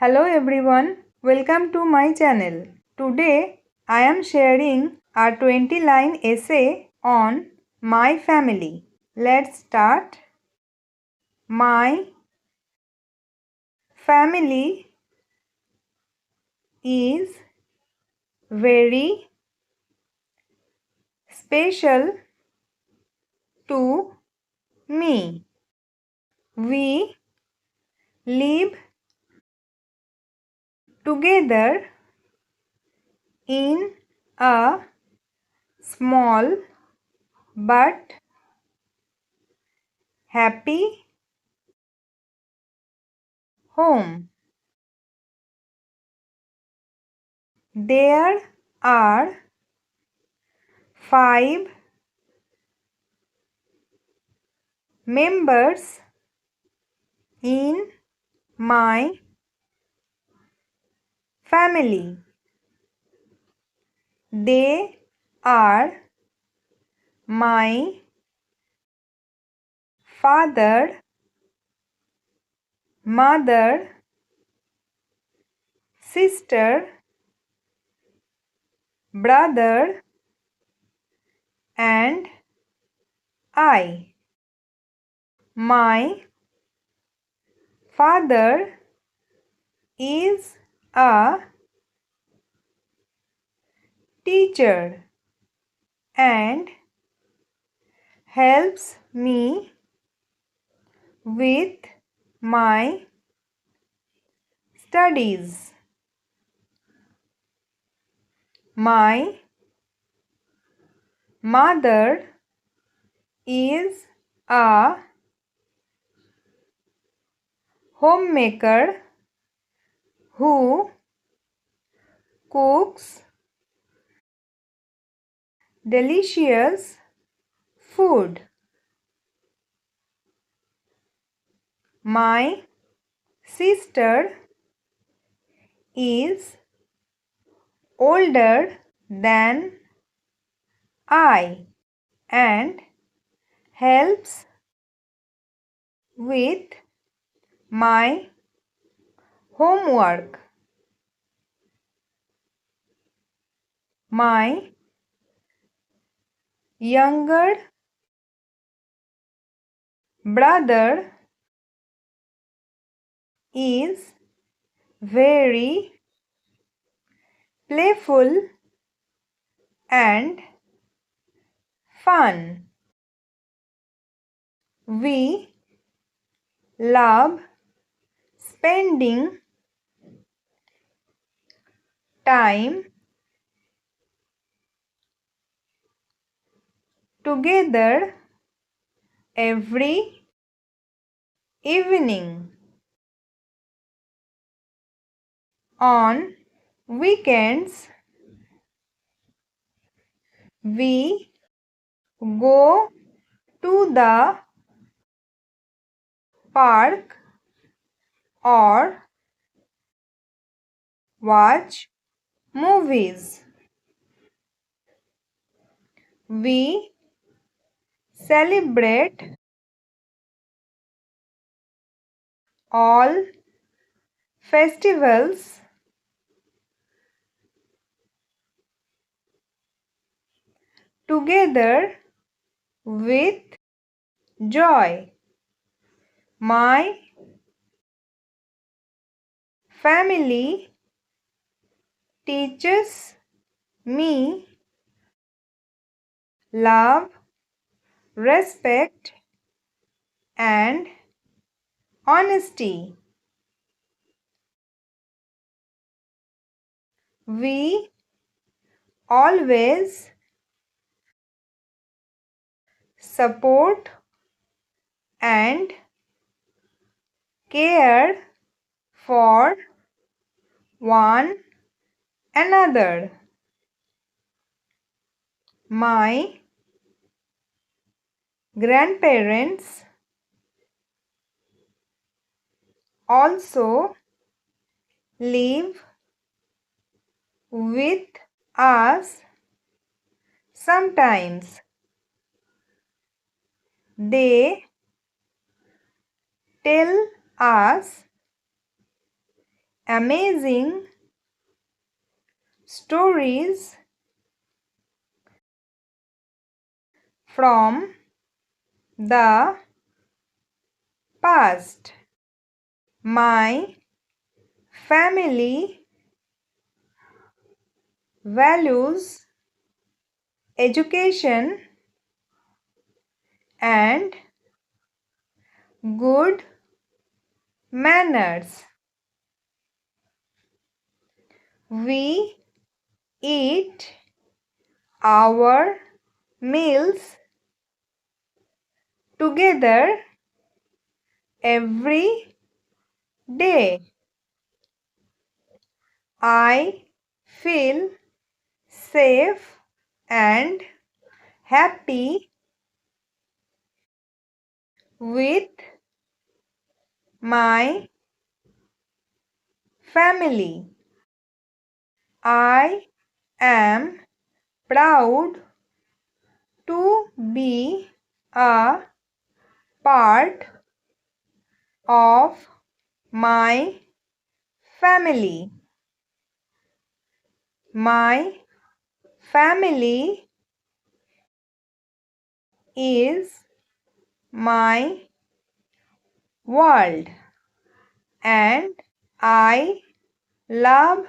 Hello everyone, welcome to my channel. Today I am sharing a 20-line essay on my family. Let's start. My family is very special to me. We live together in a small but happy home. There are 5 members in my family. They are my father, mother, sister, brother, and I. My father is a teacher and helps me with my studies. My mother is a homemaker who cooks delicious food. My sister is older than I and helps with my homework. My younger brother is very playful and fun. We love spending time together every evening. On weekends, we go to the park or watch movies. We celebrate all festivals together with joy. My family teaches me love, respect, and honesty. We always support and care for one another. My grandparents also live with us sometimes. They tell us amazing stories from the past. My family values education and good manners. We eat our meals together every day. I feel safe and happy with my family. I am proud to be a part of my family. My family is my world and I love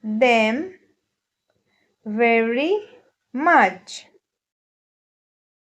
them very much.